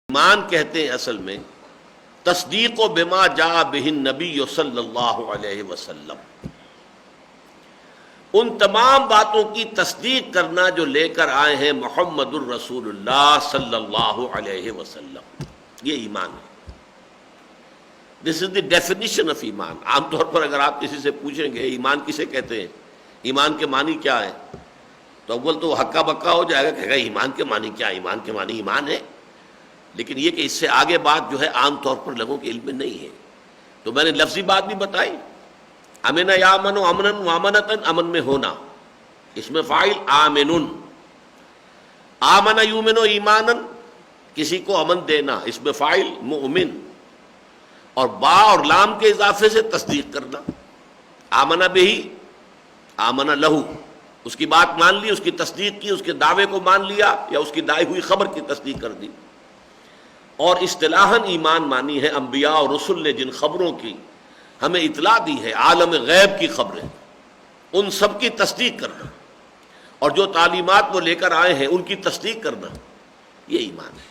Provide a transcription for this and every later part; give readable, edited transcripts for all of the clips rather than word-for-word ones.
ایمان کہتے ہیں اصل میں تصدیق و بما جاء بہ النبی صلی اللہ علیہ وسلم، ان تمام باتوں کی تصدیق کرنا جو لے کر آئے ہیں محمد الرسول اللہ صلی اللہ علیہ وسلم، یہ ایمان ہے۔ دس از دی ڈیفینیشن آف ایمان۔ عام طور پر اگر آپ کسی سے پوچھیں گے ایمان کسے کہتے ہیں، ایمان کے معنی کیا ہے، تو اول تو ہکا بکا ہو جائے گا، کہے گا ایمان کے معنی کیا، ایمان کے معنی ایمان ہے، لیکن یہ کہ اس سے آگے بات جو ہے عام طور پر لوگوں کے علم میں نہیں ہے۔ تو میں نے لفظی بات بھی بتائی، امن یامن امنا وامنتن، امن میں ہونا، اس میں فاعل آمن، آمن یومن ایمانن، کسی کو امن دینا، اس میں فاعل مؤمن، اور با اور لام کے اضافے سے تصدیق کرنا، آمن بہ آمن لہو، اس کی بات مان لی، اس کی تصدیق کی، اس کے دعوے کو مان لیا یا اس کی دائی ہوئی خبر کی تصدیق کر دی۔ اور اصطلاحاً ایمان مانی ہے انبیاء اور رسل نے جن خبروں کی ہمیں اطلاع دی ہے، عالم غیب کی خبریں، ان سب کی تصدیق کرنا، اور جو تعلیمات وہ لے کر آئے ہیں ان کی تصدیق کرنا، یہ ایمان ہے۔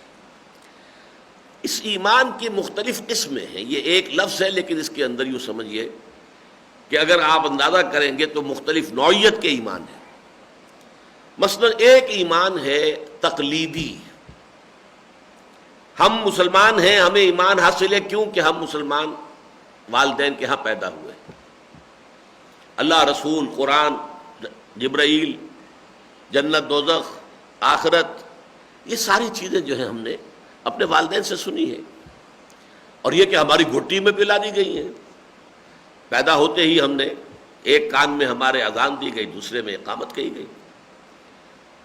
اس ایمان کی مختلف قسمیں ہیں، یہ ایک لفظ ہے لیکن اس کے اندر یوں سمجھیے کہ اگر آپ اندازہ کریں گے تو مختلف نوعیت کے ایمان ہیں۔ مثلا ایک ایمان ہے تقلیدی، ہم مسلمان ہیں، ہمیں ایمان حاصل ہے، کیوں کہ ہم مسلمان والدین کے ہاں پیدا ہوئے، اللہ، رسول، قرآن، جبرائیل، جنت دوزخ، آخرت، یہ ساری چیزیں جو ہیں ہم نے اپنے والدین سے سنی ہے، اور یہ کہ ہماری گھٹی میں پلا دی گئی ہیں۔ پیدا ہوتے ہی ہم نے ایک کان میں ہمارے اذان دی گئی، دوسرے میں اقامت کہی گئی۔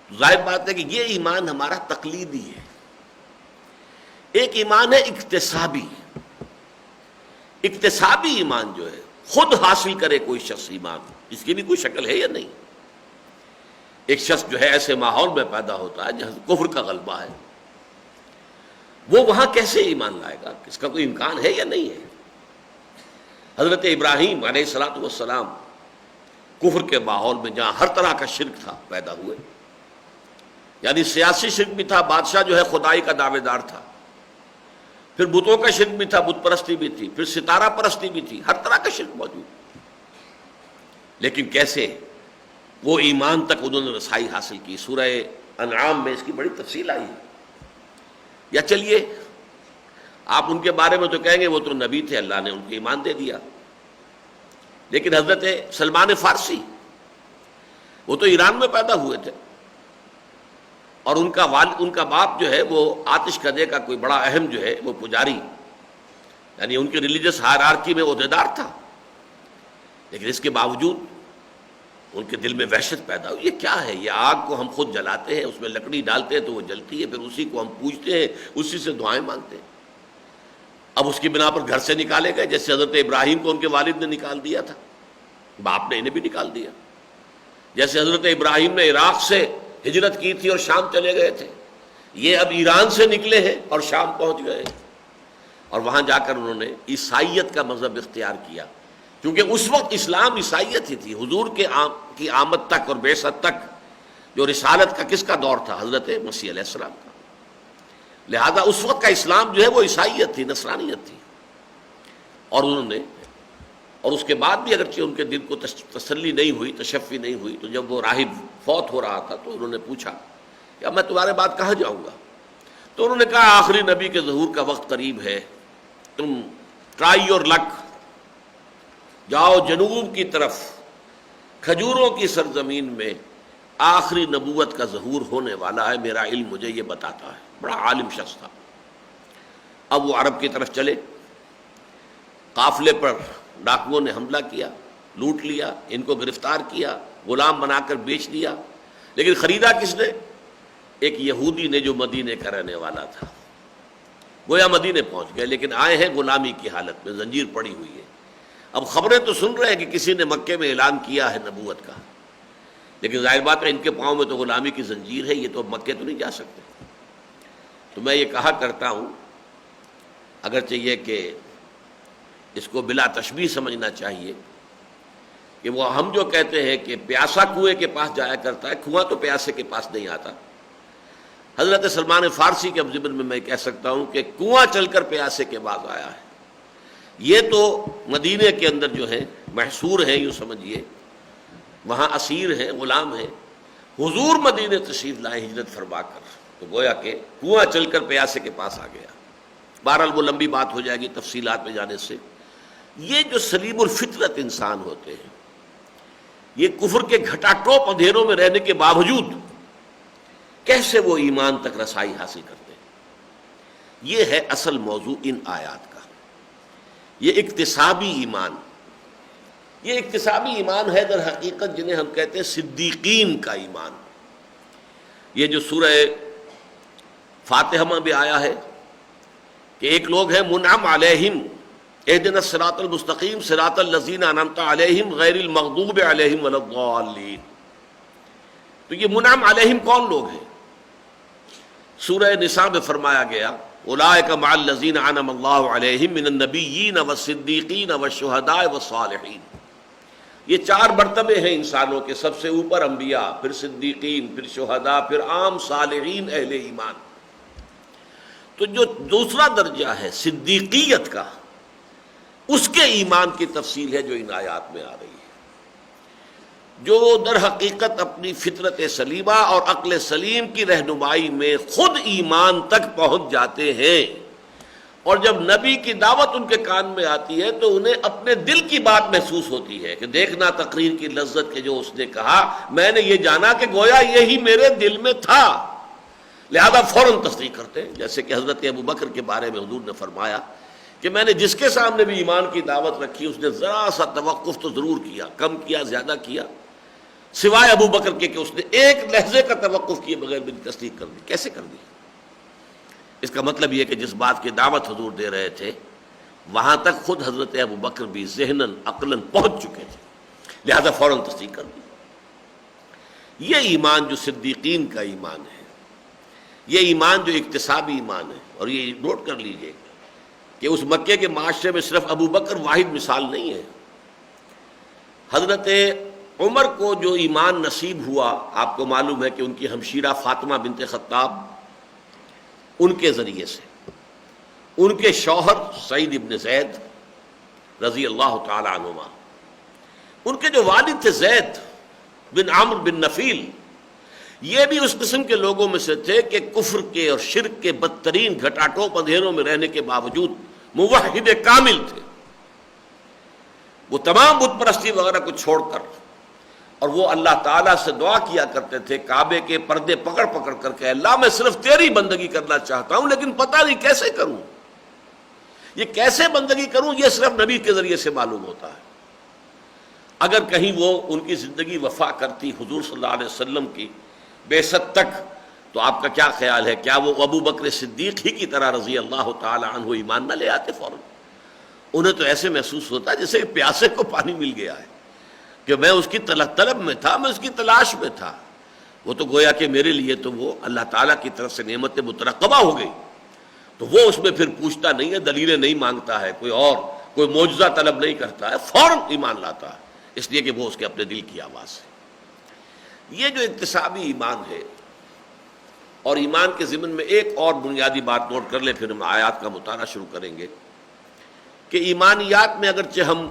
ظاہر بات ہے کہ یہ ایمان ہمارا تقلیدی ہے۔ ایک ایمان ہے اکتسابی، اکتسابی ایمان جو ہے خود حاصل کرے کوئی شخص ایمان، اس کی بھی کوئی شکل ہے یا نہیں؟ ایک شخص جو ہے ایسے ماحول میں پیدا ہوتا ہے جہاں کفر کا غلبہ ہے، وہ وہاں کیسے ایمان لائے گا؟ اس کا کوئی امکان ہے یا نہیں ہے؟ حضرت ابراہیم علیہ الصلوۃ والسلام کفر کے ماحول میں جہاں ہر طرح کا شرک تھا پیدا ہوئے، یعنی سیاسی شرک بھی تھا، بادشاہ جو ہے خدائی کا دعوے دار تھا، پھر بتوں کا شرک بھی تھا، بت پرستی بھی تھی، پھر ستارہ پرستی بھی تھی، ہر طرح کا شرک موجود، لیکن کیسے وہ ایمان تک انہوں نے رسائی حاصل کی؟ سورہ انعام میں اس کی بڑی تفصیل آئی ہے۔ یا چلیے آپ ان کے بارے میں تو کہیں گے وہ تو نبی تھے، اللہ نے ان کو ایمان دے دیا، لیکن حضرت سلمان فارسی وہ تو ایران میں پیدا ہوئے تھے، اور ان کا باپ جو ہے وہ آتش کدے کا کوئی بڑا اہم جو ہے وہ پجاری، یعنی ان کی ریلیجس ہائرارکی میں عہدیدار تھا، لیکن اس کے باوجود ان کے دل میں وحشت پیدا ہوئی، یہ کیا ہے؟ یہ آگ کو ہم خود جلاتے ہیں، اس میں لکڑی ڈالتے ہیں تو وہ جلتی ہے، پھر اسی کو ہم پوجتے ہیں، اسی سے دعائیں مانگتے ہیں۔ اب اس کی بنا پر گھر سے نکالے گئے، جیسے حضرت ابراہیم کو ان کے والد نے نکال دیا تھا، باپ نے انہیں بھی نکال دیا، جیسے حضرت ابراہیم نے عراق سے ہجرت کی تھی اور شام چلے گئے تھے، یہ اب ایران سے نکلے ہیں اور شام پہنچ گئے، اور وہاں جا کر انہوں نے عیسائیت کا مذہب اختیار کیا، کیونکہ اس وقت اسلام عیسائیت ہی تھی۔ حضور کی آمد تک اور بعثت تک جو رسالت کا کس کا دور تھا؟ حضرت مسیح علیہ السلام کا، لہذا اس وقت کا اسلام جو ہے وہ عیسائیت تھی، نصرانیت تھی، اور انہوں نے، اور اس کے بعد بھی اگرچہ ان کے دل کو تسلی نہیں ہوئی، تشفی نہیں ہوئی، تو جب وہ راہب فوت ہو رہا تھا تو انہوں نے پوچھا کہ اب میں تمہارے بعد کہاں جاؤں گا؟ تو انہوں نے کہا آخری نبی کے ظہور کا وقت قریب ہے، تم ٹرائی یور لک، جاؤ جنوب کی طرف، کھجوروں کی سرزمین میں آخری نبوت کا ظہور ہونے والا ہے، میرا علم مجھے یہ بتاتا ہے۔ بڑا عالم شخص تھا۔ اب وہ عرب کی طرف چلے، قافلے پر ڈاکوؤں نے حملہ کیا، لوٹ لیا، ان کو گرفتار کیا، غلام بنا کر بیچ دیا، لیکن خریدا کس نے؟ ایک یہودی نے جو مدینے کا رہنے والا تھا۔ گویا مدینے پہنچ گئے لیکن آئے ہیں غلامی کی حالت میں، زنجیر پڑی ہوئی ہے۔ اب خبریں تو سن رہے ہیں کہ کسی نے مکے میں اعلان کیا ہے نبوت کا، لیکن ظاہر بات ہے ان کے پاؤں میں تو غلامی کی زنجیر ہے، یہ تو اب مکے تو نہیں جا سکتے۔ تو میں یہ کہا کرتا ہوں، اگرچہ یہ کہ اس کو بلا تشبیہ سمجھنا چاہیے، کہ وہ ہم جو کہتے ہیں کہ پیاسا کنویں کے پاس جایا کرتا ہے، کنواں تو پیاسے کے پاس نہیں آتا۔ حضرت سلمان فارسی کے ضمن میں کہہ سکتا ہوں کہ کنواں چل کر پیاسے کے باز آیا ہے. یہ تو مدینے کے اندر جو ہے محصور ہے، یوں سمجھیے وہاں اسیر ہیں، غلام ہیں. حضور مدینے تشریف لائے ہجرت فرما کر، تو گویا کہ کنواں چل کر پیاسے کے پاس آ گیا. بہرحال وہ لمبی بات ہو جائے گی تفصیلات میں جانے سے. یہ جو سلیم الفطرت انسان ہوتے ہیں، یہ کفر کے گھٹا ٹوپ اندھیروں میں رہنے کے باوجود کیسے وہ ایمان تک رسائی حاصل کرتے ہیں، یہ ہے اصل موضوع ان آیات کا. یہ اکتسابی ایمان، یہ اکتسابی ایمان ہے در حقیقت جنہیں ہم کہتے ہیں صدیقین کا ایمان. یہ جو سورہ فاتحہ میں آیا ہے کہ ایک لوگ ہیں منعم علیہم اہدنا الصراط المستقیم صراط الذین انعمت علیہم غیر المغضوب علیہم ولا الضالین. تو یہ منعم علیہم کون لوگ ہیں؟ سورہ نساء میں فرمایا گیا اولئک مع الذین انعم اللہ علیہم من النبیین والصدیقین والشہداء والصالحین. یہ 4 مرتبے ہیں انسانوں کے، سب سے اوپر انبیاء، پھر صدیقین، پھر شہداء، پھر عام صالحین اہل ایمان. تو جو دوسرا درجہ ہے صدیقیت کا، اس کے ایمان کی تفصیل ہے جو ان آیات میں آ رہی ہے. جو در حقیقت اپنی فطرت سلیمہ اور عقل سلیم کی رہنمائی میں خود ایمان تک پہنچ جاتے ہیں، اور جب نبی کی دعوت ان کے کان میں آتی ہے تو انہیں اپنے دل کی بات محسوس ہوتی ہے کہ دیکھنا تقریر کی لذت کے جو اس نے کہا، میں نے یہ جانا کہ گویا یہی میرے دل میں تھا، لہذا فوراً تصدیق کرتے ہیں. جیسے کہ حضرت ابو بکر کے بارے میں حضور نے فرمایا کہ میں نے جس کے سامنے بھی ایمان کی دعوت رکھی اس نے ذرا سا توقف تو ضرور کیا، کم کیا زیادہ کیا، سوائے ابو بکر کے کہ اس نے ایک لحظے کا توقف کیے بغیر میری تصدیق کر دی. کیسے کر دی؟ اس کا مطلب یہ کہ جس بات کی دعوت حضور دے رہے تھے وہاں تک خود حضرت ابو بکر بھی ذہناً عقلاً پہنچ چکے تھے، لہذا فوراً تصدیق کر دی. یہ ایمان جو صدیقین کا ایمان ہے، یہ ایمان جو اکتسابی ایمان ہے. اور یہ نوٹ کر لیجئے کہ اس مکے کے معاشرے میں صرف ابو بکر واحد مثال نہیں ہے. حضرت عمر کو جو ایمان نصیب ہوا، آپ کو معلوم ہے کہ ان کی ہمشیرہ فاطمہ بنت خطاب، ان کے ذریعے سے ان کے شوہر سعید ابن زید رضی اللہ تعالی عنہما، ان کے جو والد تھے زید بن عمرو بن نفیل، یہ بھی اس قسم کے لوگوں میں سے تھے کہ کفر کے اور شرک کے بدترین گھٹاٹوپ اندھیروں میں رہنے کے باوجود موحد کامل تھے. وہ تمام بت پرستی وغیرہ کو چھوڑ کر، اور وہ اللہ تعالیٰ سے دعا کیا کرتے تھے کعبے کے پردے پکڑ پکڑ کر کے، اللہ میں صرف تیری بندگی کرنا چاہتا ہوں لیکن پتہ نہیں کیسے کروں. یہ کیسے بندگی کروں یہ صرف نبی کے ذریعے سے معلوم ہوتا ہے. اگر کہیں وہ ان کی زندگی وفا کرتی حضور صلی اللہ علیہ وسلم کی بعثت تک، تو آپ کا کیا خیال ہے، کیا وہ ابو بکر صدیق ہی کی طرح رضی اللہ تعالی عنہ ایمان نہ لے آتے فوراً؟ انہیں تو ایسے محسوس ہوتا جیسے کہ پیاسے کو پانی مل گیا ہے، کہ میں اس کی طلب میں تھا، میں اس کی تلاش میں تھا. وہ تو گویا کہ میرے لیے تو وہ اللہ تعالیٰ کی طرف سے نعمت مترقبہ ہو گئی. تو وہ اس میں پھر پوچھتا نہیں ہے، دلیلیں نہیں مانگتا ہے، کوئی معجزہ طلب نہیں کرتا ہے، فوراً ایمان لاتا ہے، اس لیے کہ وہ اس کے اپنے دل کی آواز ہے. یہ جو اکتسابی ایمان ہے، اور ایمان کے ضمن میں ایک اور بنیادی بات نوٹ کر لیں، پھر ہم آیات کا مطالعہ شروع کریں گے کہ ایمانیات میں اگرچہ ہم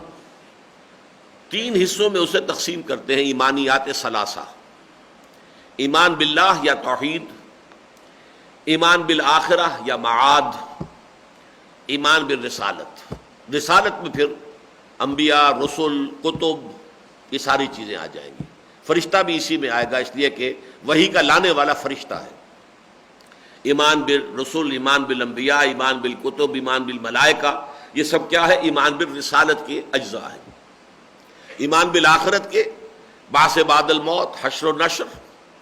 3 حصوں میں اسے تقسیم کرتے ہیں، ایمانیات ثلاثہ: ایمان باللہ یا توحید، ایمان بالآخرہ یا معاد، ایمان بالرسالت. رسالت میں پھر انبیاء، رسل، کتب، یہ ساری چیزیں آ جائیں گی. فرشتہ بھی اسی میں آئے گا، اس لیے کہ وحی کا لانے والا فرشتہ ہے. ایمان بالرسل، ایمان بالانبیاء، ایمان بالکتب، ایمان بالملائکہ، یہ سب کیا ہے؟ ایمان بالرسالت کے اجزاء ہیں. ایمان بالآخرت کے بعث بعد الموت، حشر و نشر،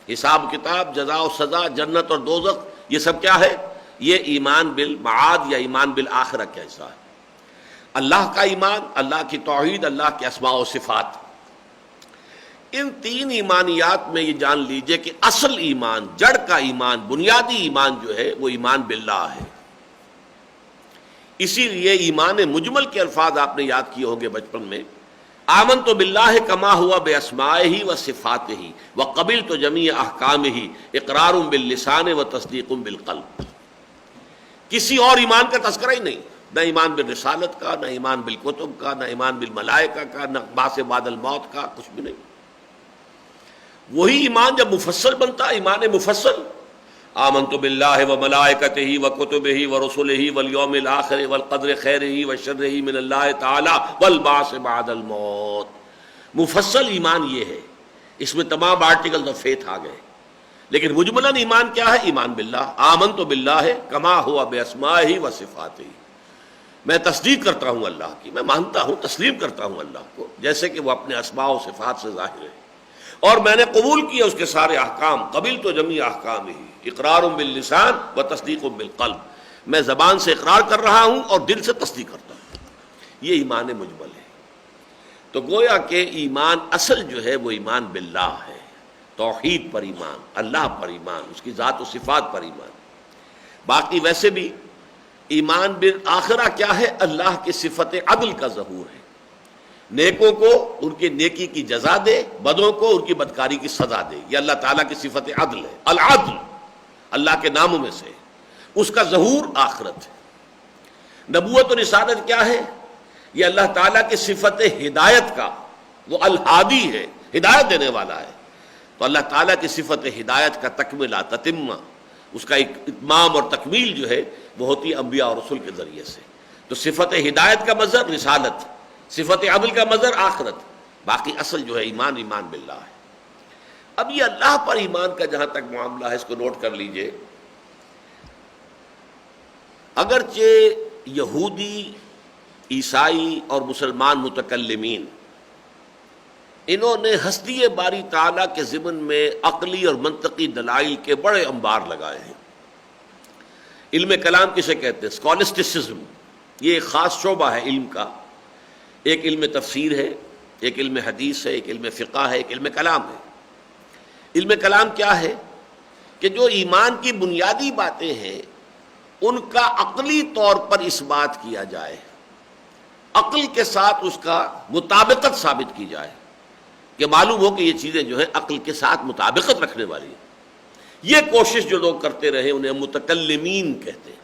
حساب کتاب، جزا و سزا، جنت اور دوزخ، یہ سب کیا ہے؟ یہ ایمان بالمعاد یا ایمان بالآخرہ کا حصہ ہے. اللہ کا ایمان، اللہ کی توحید، اللہ کے اسماء و صفات. ان 3 ایمانیات میں یہ جان لیجئے کہ اصل ایمان، جڑ کا ایمان، بنیادی ایمان جو ہے وہ ایمان باللہ ہے. اسی لیے ایمان مجمل کے الفاظ آپ نے یاد کیے ہوں گے بچپن میں. آمنت باللہ کما ہوا باسمائہ و صفاتہ وقبلت جمیع احکامہ اقرار باللسان و تصدیق بالقلب. کسی اور ایمان کا تذکرہ ہی نہیں، نہ ایمان بالرسالت کا، نہ ایمان بالکتب کا، نہ ایمان بالملائکہ کا، نہ بعث بعد الموت کا، کچھ بھی نہیں. وہی ایمان جب مفصل بنتا، ایمان مفصل، آمنت باللہ و ملائکتہ و کتبہ و رسلہ والیوم الآخر والقدر خیرہ و شرہ من اللہ تعالی والبعث بعد الموت. مفصل ایمان یہ ہے، اس میں تمام آرٹیکل آف فیتھ آ گئے. لیکن مجملاً ایمان کیا ہے؟ ایمان باللہ. آمنت باللہ کما ہوا باسمائہ و صفاتہ. میں تصدیق کرتا ہوں اللہ کی، میں مانتا ہوں، تسلیم کرتا ہوں اللہ کو جیسے کہ وہ اپنے اسماء و صفات سے ظاہر ہے، اور میں نے قبول کیا اس کے سارے احکام. قبلت جمیع احکامہ اقرار باللسان و تصدیق بالقلب. میں زبان سے اقرار کر رہا ہوں اور دل سے تصدیق کرتا ہوں. یہ ایمان مجمل ہے. تو گویا کہ ایمان اصل جو ہے وہ ایمان باللہ ہے، توحید پر ایمان، اللہ پر ایمان، اس کی ذات و صفات پر ایمان. باقی ویسے بھی ایمان بالآخرہ کیا ہے؟ اللہ کی صفت عدل کا ظہور ہے. نیکوں کو ان کی نیکی کی جزا دے، بدوں کو ان کی بدکاری کی سزا دے. یہ اللہ تعالیٰ کی صفت عدل ہے. العدل اللہ کے ناموں میں سے، اس کا ظہور آخرت ہے. نبوت و رسالت کیا ہے؟ یہ اللہ تعالیٰ کی صفت ہدایت کا، وہ الہادی ہے، ہدایت دینے والا ہے. تو اللہ تعالیٰ کی صفت ہدایت کا تکملہ، تتمہ، اس کا اتمام اور تکمیل جو ہے وہ ہوتی ہے انبیاء اور رسول کے ذریعے سے. تو صفت ہدایت کا مظہر رسالت، صفت عدل کا مظہر آخرت. باقی اصل جو ہے ایمان، ایمان باللہ ہے. اب یہ اللہ پر ایمان کا جہاں تک معاملہ ہے، اس کو نوٹ کر لیجئے. اگرچہ یہودی، عیسائی اور مسلمان متکلمین انہوں نے ہستی باری تعالیٰ کے ضمن میں عقلی اور منطقی دلائل کے بڑے انبار لگائے ہیں. علم کلام کسے کہتے ہیں؟ اسکالسٹسزم. یہ ایک خاص شعبہ ہے علم کا. ایک علم تفسیر ہے، ایک علم حدیث ہے، ایک علم فقہ ہے، ایک علم کلام ہے. علم کلام کیا ہے؟ کہ جو ایمان کی بنیادی باتیں ہیں ان کا عقلی طور پر اس بات کیا جائے، عقل کے ساتھ اس کا مطابقت ثابت کی جائے، کہ معلوم ہو کہ یہ چیزیں جو ہیں عقل کے ساتھ مطابقت رکھنے والی ہیں. یہ کوشش جو لوگ کرتے رہے انہیں متکلمین کہتے ہیں.